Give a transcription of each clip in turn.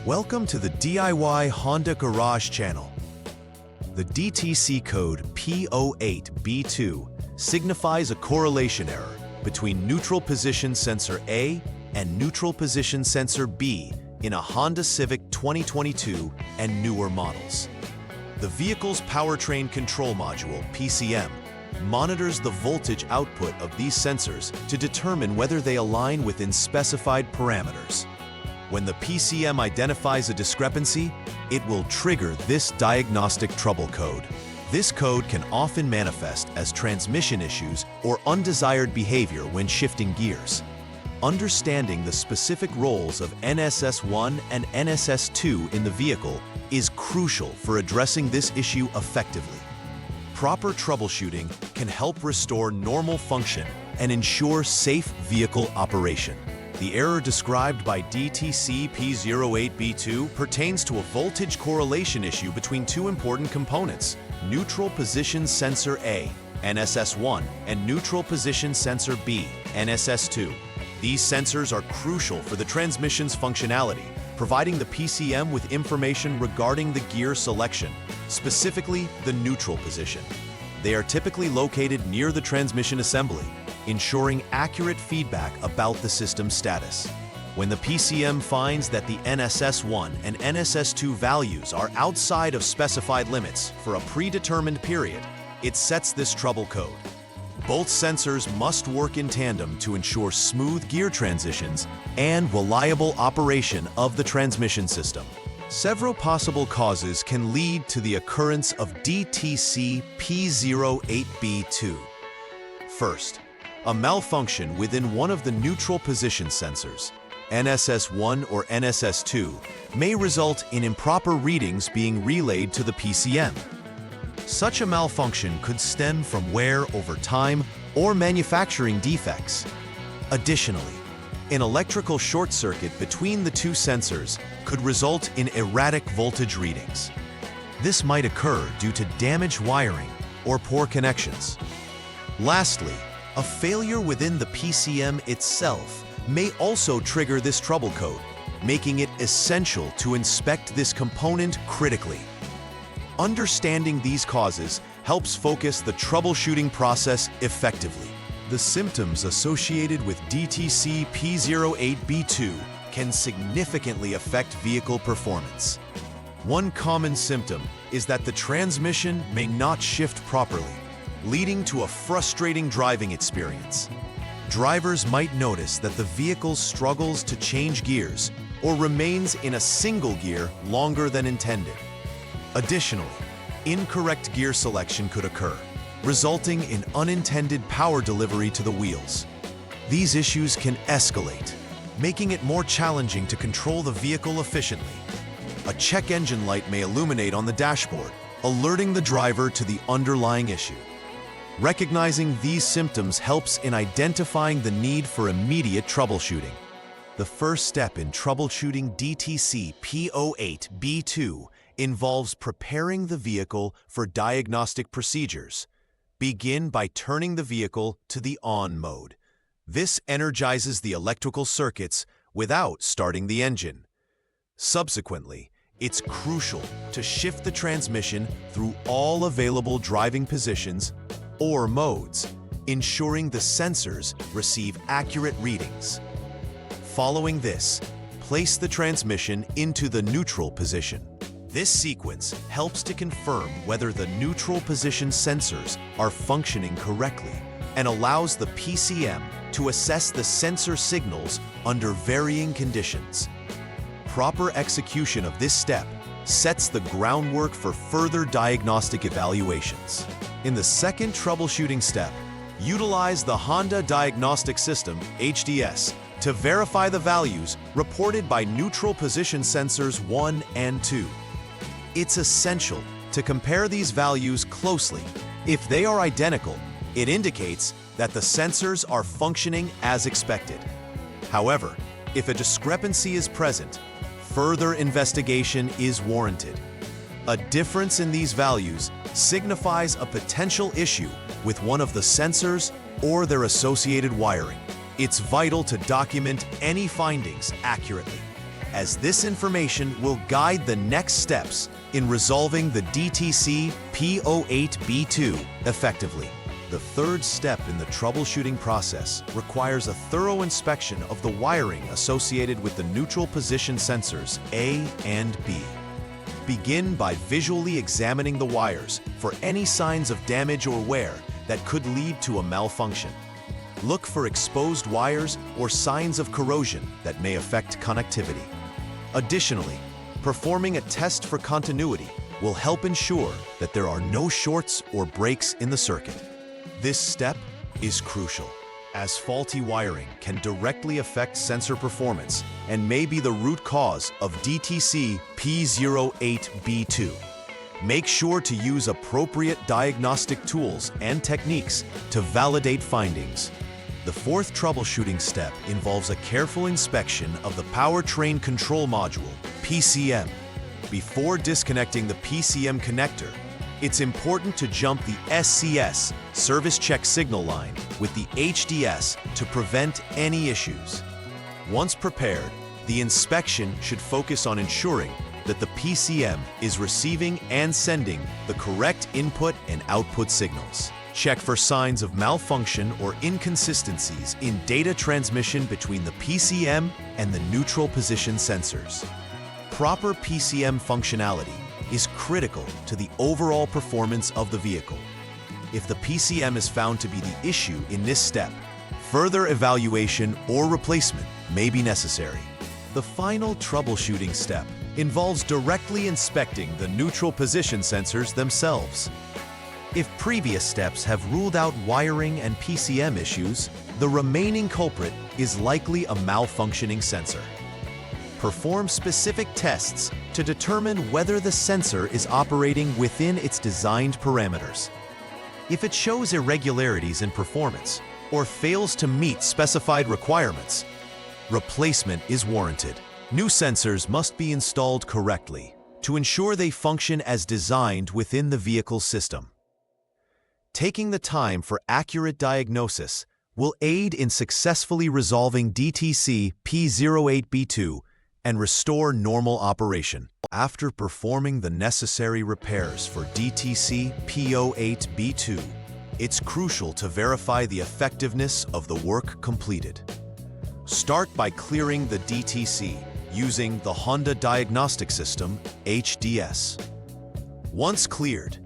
Welcome to the DIY Honda Garage channel. The DTC code P08B2 signifies a correlation error between neutral position sensor A and neutral position sensor B in a Honda Civic 2022 and newer models. The vehicle's powertrain control module, PCM, monitors the voltage output of these sensors to determine whether they align within specified parameters. When the PCM identifies a discrepancy, it will trigger this diagnostic trouble code. This code can often manifest as transmission issues or undesired behavior when shifting gears. Understanding the specific roles of NSS1 and NSS2 in the vehicle is crucial for addressing this issue effectively. Proper troubleshooting can help restore normal function and ensure safe vehicle operation. The error described by DTC P08B2 pertains to a voltage correlation issue between two important components: neutral position sensor A, NSS1, and neutral position sensor B, NSS2. These sensors are crucial for the transmission's functionality, providing the PCM with information regarding the gear selection, specifically the neutral position. They are typically located near the transmission assembly, ensuring accurate feedback about the system's status. When the PCM finds that the NSS1 and NSS2 values are outside of specified limits for a predetermined period, it sets this trouble code. Both sensors must work in tandem to ensure smooth gear transitions and reliable operation of the transmission system. Several possible causes can lead to the occurrence of DTC P08B2. First, a malfunction within one of the neutral position sensors, NSS1 or NSS2, may result in improper readings being relayed to the PCM. Such a malfunction could stem from wear over time or manufacturing defects. Additionally, an electrical short circuit between the two sensors could result in erratic voltage readings. This might occur due to damaged wiring or poor connections. Lastly, a failure within the PCM itself may also trigger this trouble code, making it essential to inspect this component critically. Understanding these causes helps focus the troubleshooting process effectively. The symptoms associated with DTC P08B2 can significantly affect vehicle performance. One common symptom is that the transmission may not shift properly, leading to a frustrating driving experience. Drivers might notice that the vehicle struggles to change gears or remains in a single gear longer than intended. Additionally, incorrect gear selection could occur, resulting in unintended power delivery to the wheels. These issues can escalate, making it more challenging to control the vehicle efficiently. A check engine light may illuminate on the dashboard, alerting the driver to the underlying issue. Recognizing these symptoms helps in identifying the need for immediate troubleshooting. The first step in troubleshooting DTC P08B2 involves preparing the vehicle for diagnostic procedures. Begin by turning the vehicle to the on mode. This energizes the electrical circuits without starting the engine. Subsequently, it's crucial to shift the transmission through all available driving positions or modes, ensuring the sensors receive accurate readings. Following this, place the transmission into the neutral position. This sequence helps to confirm whether the neutral position sensors are functioning correctly and allows the PCM to assess the sensor signals under varying conditions. Proper execution of this step sets the groundwork for further diagnostic evaluations. In the second troubleshooting step, utilize the Honda Diagnostic System, HDS, to verify the values reported by neutral position sensors 1 and 2. It's essential to compare these values closely. If they are identical, it indicates that the sensors are functioning as expected. However, if a discrepancy is present, further investigation is warranted. A difference in these values signifies a potential issue with one of the sensors or their associated wiring. It's vital to document any findings accurately. as this information will guide the next steps in resolving the DTC P08B2 effectively. The third step in the troubleshooting process requires a thorough inspection of the wiring associated with the neutral position sensors A and B. Begin by visually examining the wires for any signs of damage or wear that could lead to a malfunction. Look for exposed wires or signs of corrosion that may affect connectivity. Additionally, performing a test for continuity will help ensure that there are no shorts or breaks in the circuit. This step is crucial, as faulty wiring can directly affect sensor performance and may be the root cause of DTC P08B2. Make sure to use appropriate diagnostic tools and techniques to validate findings. The fourth troubleshooting step involves a careful inspection of the powertrain control module, PCM. Before disconnecting the PCM connector, it's important to jump the SCS, service check signal line, with the HDS to prevent any issues. Once prepared, the inspection should focus on ensuring that the PCM is receiving and sending the correct input and output signals. Check for signs of malfunction or inconsistencies in data transmission between the PCM and the neutral position sensors. Proper PCM functionality is critical to the overall performance of the vehicle. If the PCM is found to be the issue in this step, further evaluation or replacement may be necessary. The final troubleshooting step involves directly inspecting the neutral position sensors themselves. If previous steps have ruled out wiring and PCM issues, the remaining culprit is likely a malfunctioning sensor. Perform specific tests to determine whether the sensor is operating within its designed parameters. If it shows irregularities in performance or fails to meet specified requirements, replacement is warranted. New sensors must be installed correctly to ensure they function as designed within the vehicle system. Taking the time for accurate diagnosis will aid in successfully resolving DTC P08B2 and restore normal operation. After performing the necessary repairs for DTC P08B2, it's crucial to verify the effectiveness of the work completed. Start by clearing the DTC using the Honda Diagnostic System, HDS. Once cleared,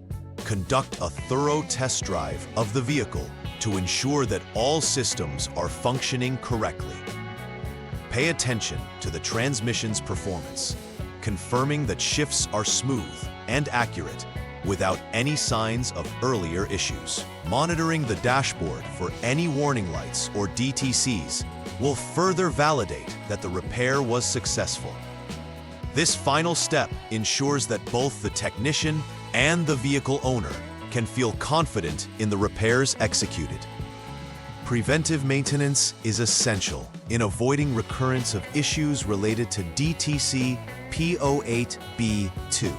conduct a thorough test drive of the vehicle to ensure that all systems are functioning correctly. Pay attention to the transmission's performance, confirming that shifts are smooth and accurate without any signs of earlier issues. Monitoring the dashboard for any warning lights or DTCs will further validate that the repair was successful. This final step ensures that both the technician and the vehicle owner can feel confident in the repairs executed. Preventive maintenance is essential in avoiding recurrence of issues related to DTC P08B2.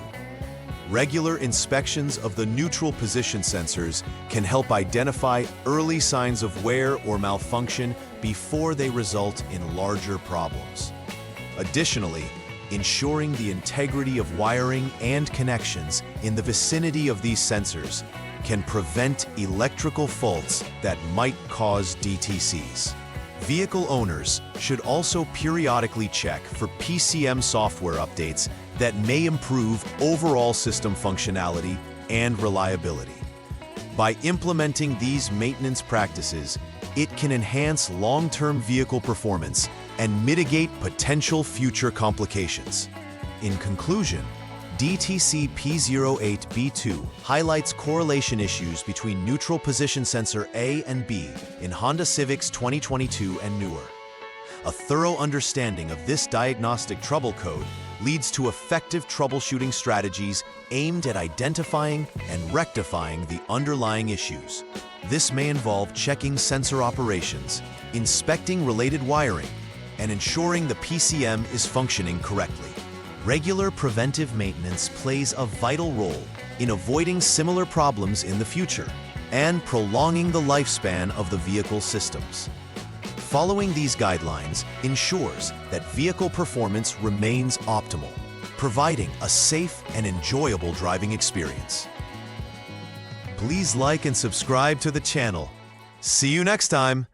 Regular inspections of the neutral position sensors can help identify early signs of wear or malfunction before they result in larger problems. Additionally, ensuring the integrity of wiring and connections in the vicinity of these sensors can prevent electrical faults that might cause DTCs. Vehicle owners should also periodically check for PCM software updates that may improve overall system functionality and reliability. By implementing these maintenance practices, it can enhance long-term vehicle performance and mitigate potential future complications. In conclusion, DTC P08B2 highlights correlation issues between neutral position sensor A and B in Honda Civics 2022 and newer. A thorough understanding of this diagnostic trouble code leads to effective troubleshooting strategies aimed at identifying and rectifying the underlying issues. This may involve checking sensor operations, inspecting related wiring, and ensuring the PCM is functioning correctly. Regular preventive maintenance plays a vital role in avoiding similar problems in the future and prolonging the lifespan of the vehicle systems. Following these guidelines ensures that vehicle performance remains optimal, providing a safe and enjoyable driving experience. Please like and subscribe to the channel. See you next time!